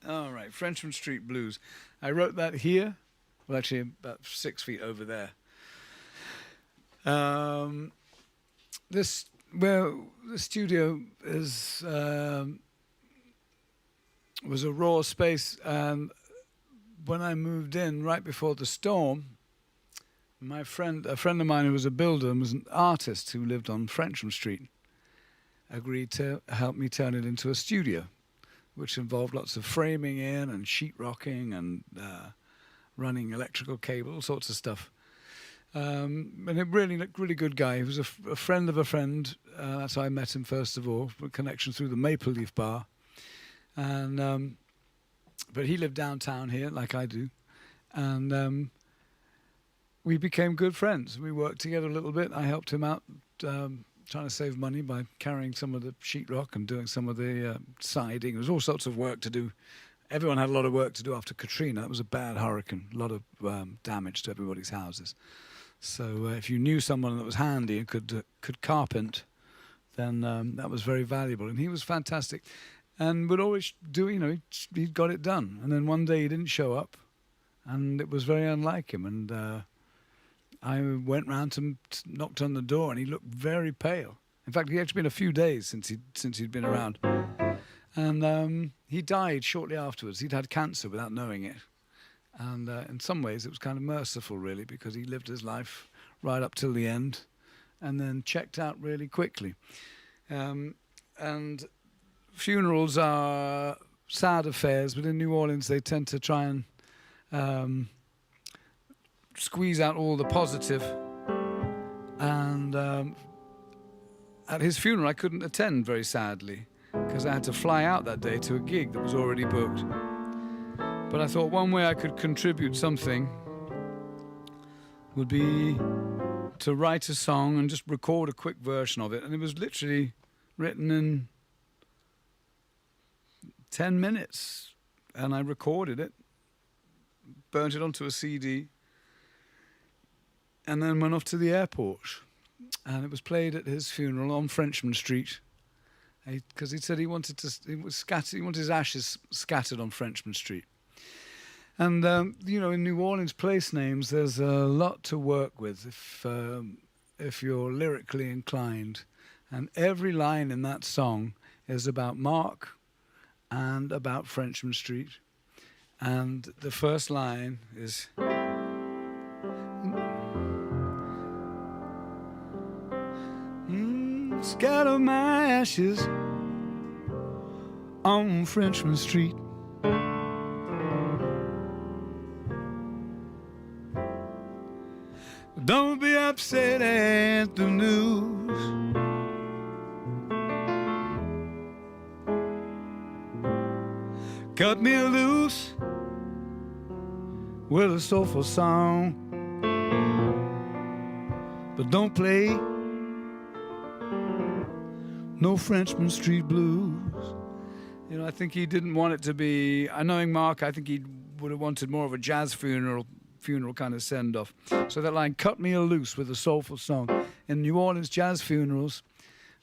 All right, Frenchman Street Blues. I wrote that here. Well, actually, about 6 feet over there. This well, the studio was a raw space, and when I moved in right before the storm, a friend of mine who was a builder and was an artist who lived on Frenchman Street, agreed to help me turn it into a studio, which involved lots of framing in and sheetrocking and running electrical cable, all sorts of stuff. And a really good guy. He was a friend of a friend. That's how I met him first of all, a connection through the Maple Leaf Bar. And but he lived downtown here, like I do, and we became good friends. We worked together a little bit. I helped him out, trying to save money by carrying some of the sheetrock and doing some of the siding. There was all sorts of work to do. Everyone had a lot of work to do after Katrina. That was a bad hurricane, a lot of damage to everybody's houses. So if you knew someone that was handy and could carpent, then that was very valuable. And he was fantastic, and would always do. He got it done. And then one day he didn't show up, and it was very unlike him. And I went round to knocked on the door, and he looked very pale. In fact, it had been a few days since he'd been around. And he died shortly afterwards. He'd had cancer without knowing it. And in some ways, it was kind of merciful, really, because he lived his life right up till the end and then checked out really quickly. And funerals are sad affairs, but in New Orleans, they tend to try and squeeze out all the positive. And at his funeral, I couldn't attend, very sadly, because I had to fly out that day to a gig that was already booked. But I thought one way I could contribute something would be to write a song and just record a quick version of it. And it was literally written in 10 minutes. And I recorded it, burnt it onto a CD, and then went off to the airport. And it was played at his funeral on Frenchman Street, because he said he wanted his ashes scattered on Frenchman Street. And in New Orleans place names, there's a lot to work with if you're lyrically inclined. And every line in that song is about Mark and about Frenchman Street. And the first line is, scatter my ashes on Frenchman Street. Don't be upset at the news. Cut me loose with a soulful song, but don't play no Frenchman Street blues. I think he didn't want it to be, knowing Mark, I think he would have wanted more of a jazz funeral kind of send-off. So that line, cut me loose with a soulful song. In New Orleans jazz funerals,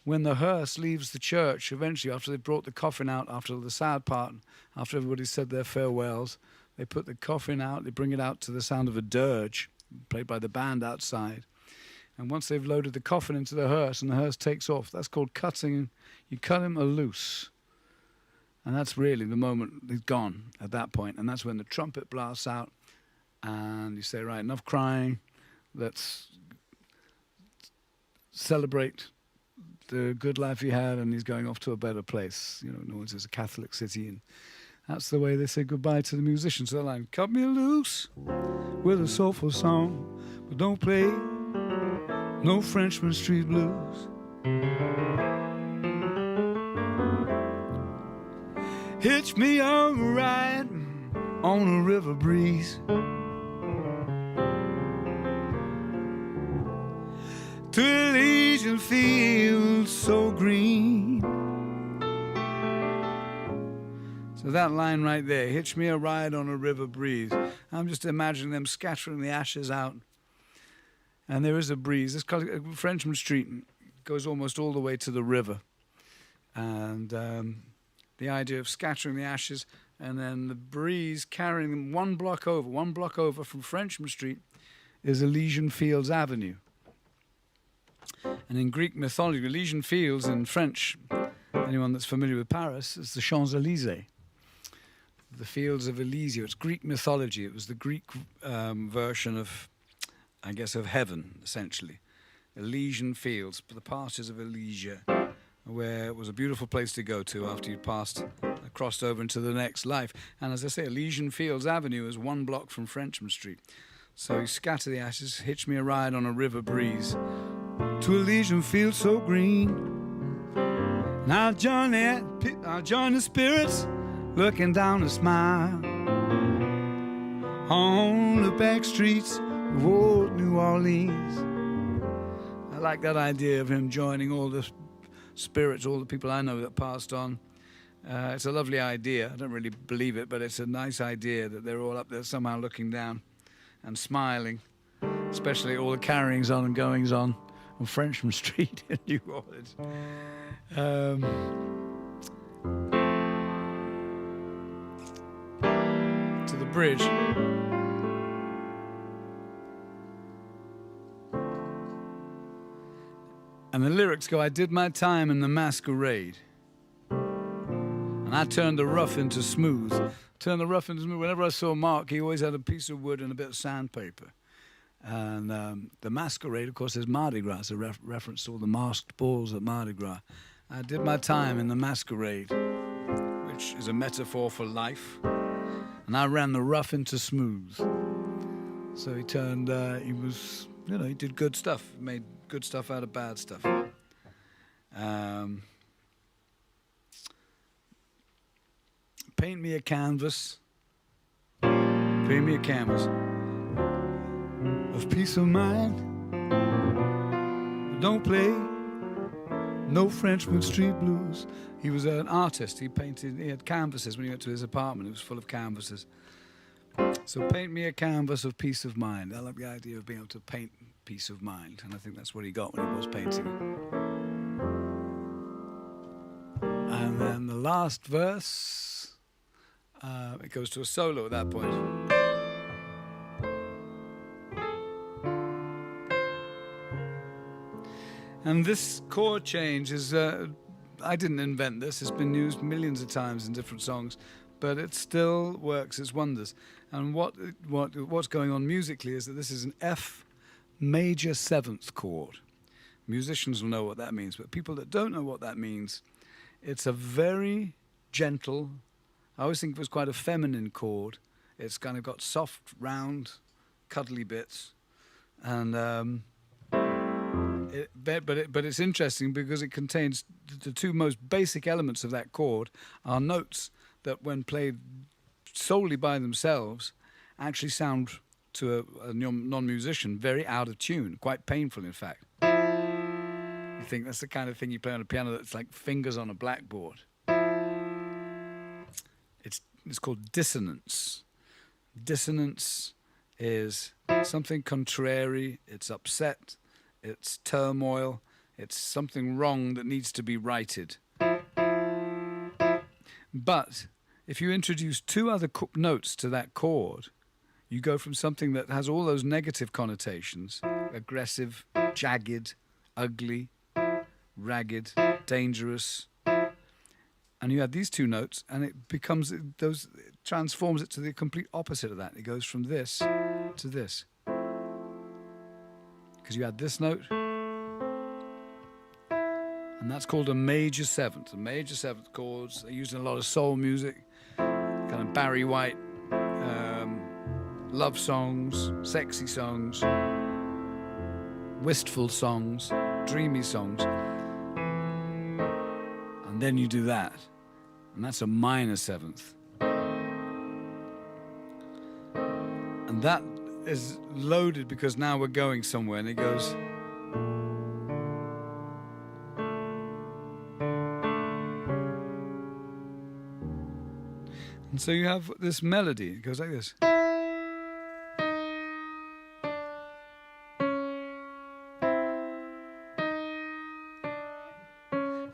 when the hearse leaves the church, eventually after they've brought the coffin out, after the sad part, after everybody said their farewells, they put the coffin out, they bring it out to the sound of a dirge, played by the band outside. And once they've loaded the coffin into the hearse and the hearse takes off, that's called cutting. You cut him loose. And that's really the moment he's gone at that point. And that's when the trumpet blasts out and you say, right, enough crying. Let's celebrate the good life he had, and he's going off to a better place. New Orleans is a Catholic city, and that's the way they say goodbye to the musicians. So they're like, cut me loose with a soulful song, but don't play no Frenchman Street blues. Hitch me a ride on a river breeze to Elysian fields so green. So that line right there, hitch me a ride on a river breeze. I'm just imagining them scattering the ashes out. And there is a breeze. It's called Frenchman Street, goes almost all the way to the river. And the idea of scattering the ashes and then the breeze carrying them one block over from Frenchman Street is Elysian Fields Avenue. And in Greek mythology, Elysian Fields in French, anyone that's familiar with Paris, is the Champs-Élysées. The fields of Elysia. It's Greek mythology. It was the Greek version of, I guess, of heaven, essentially. Elysian Fields, the pastures of Elysia, where it was a beautiful place to go to after you'd crossed over into the next life. And as I say, Elysian Fields Avenue is one block from Frenchman Street. So you scatter the ashes, hitch me a ride on a river breeze to Elysian Fields so green. And I'll join the spirits looking down a smile on the back streets of old New Orleans. I like that idea of him joining all the spirits, all the people I know that passed on. It's a lovely idea. I don't really believe it, but it's a nice idea that they're all up there somehow looking down and smiling, especially all the carryings on and goings on Frenchman Street in New Orleans. To the bridge. And the lyrics go, I did my time in the masquerade, and I turned the rough into smooth. Whenever I saw Mark, he always had a piece of wood and a bit of sandpaper. And the masquerade, of course, is Mardi Gras. It's a reference to all the masked balls at Mardi Gras. I did my time in the masquerade, which is a metaphor for life. And I ran the rough into smooth. So he turned, he did good stuff. Made good stuff out of bad stuff. Paint me a canvas. Paint me a canvas of peace of mind. Don't play no Frenchman Street blues. He was an artist. He had canvases when he went to his apartment. It was full of canvases. So paint me a canvas of peace of mind. I like the idea of being able to paint peace of mind, and I think that's what he got when he was painting. And then the last verse, it goes to a solo at that point. And this chord change is, I didn't invent this, it's been used millions of times in different songs, but it still works its wonders. And what's going on musically is that this is an F major 7th chord. Musicians will know what that means, but people that don't know what that means, it's a very gentle, I always think it was quite a feminine chord. It's kind of got soft, round, cuddly bits, and but it's interesting because it contains the two most basic elements of that chord are notes that, when played solely by themselves, actually sound to a non-musician very out of tune, quite painful, in fact. You think that's the kind of thing you play on a piano that's like fingers on a blackboard. It's called dissonance. Dissonance is something contrary, it's upset, it's turmoil, it's something wrong that needs to be righted. But if you introduce two other notes to that chord, you go from something that has all those negative connotations, aggressive, jagged, ugly, ragged, dangerous, and you add these two notes, and it transforms it to the complete opposite of that. It goes from this to this. Because you add this note, and that's called a major 7th. A major 7th chords, they're used in a lot of soul music, kind of Barry White, love songs, sexy songs, wistful songs, dreamy songs. And then you do that, and that's a minor 7th. And that is loaded because now we're going somewhere, and it goes. And so you have this melody, it goes like this.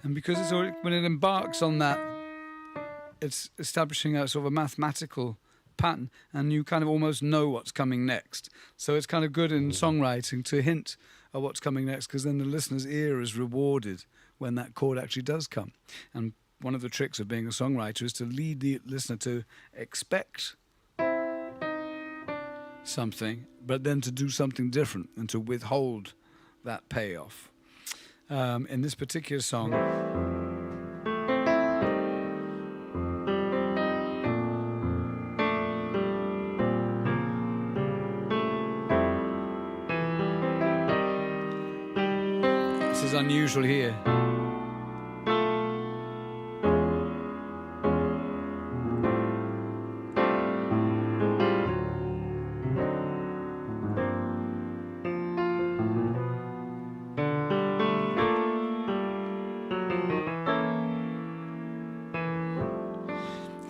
And because it's already, when it embarks on that it's establishing a sort of a mathematical pattern, and you kind of almost know what's coming next. So it's kind of good in songwriting to hint at what's coming next, because then the listener's ear is rewarded when that chord actually does come. And one of the tricks of being a songwriter is to lead the listener to expect something, but then to do something different and to withhold that payoff. In this particular song, this is unusual here.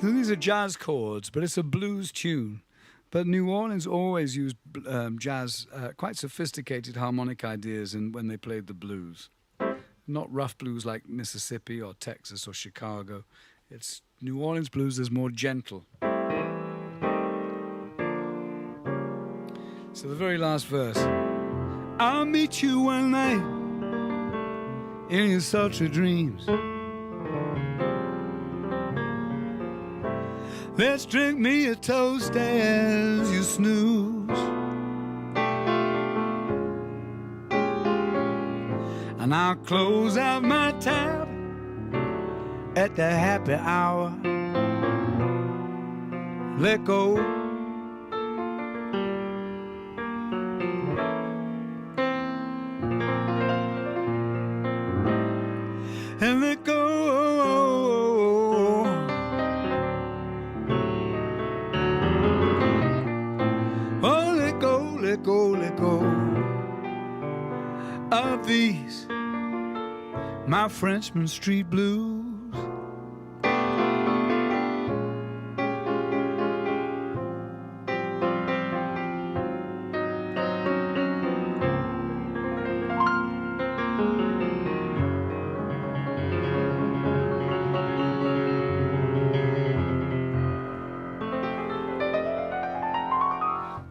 These are jazz chords, but it's a blues tune. But New Orleans always used jazz, quite sophisticated harmonic ideas when they played the blues. Not rough blues like Mississippi or Texas or Chicago. It's New Orleans blues is more gentle. So the very last verse. I'll meet you one night in your sultry dreams. Let's drink me a toast as you snooze, and I'll close out my tab at the happy hour. Let go. And let go. Let go of these, my Frenchman street blues.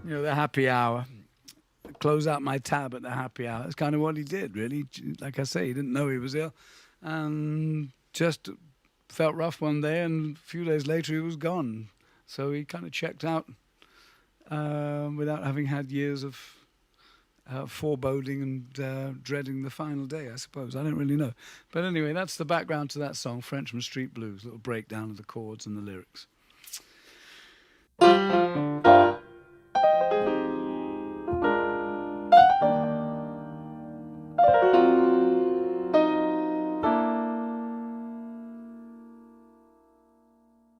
You know, the happy hour. Close out my tab at the happy hour. That's kind of what he did, really. Like I say, he didn't know he was ill, and just felt rough one day, and a few days later he was gone. So he kind of checked out without having had years of foreboding and dreading the final day, I suppose. I don't really know. But anyway, that's the background to that song, Frenchman Street Blues, a little breakdown of the chords and the lyrics.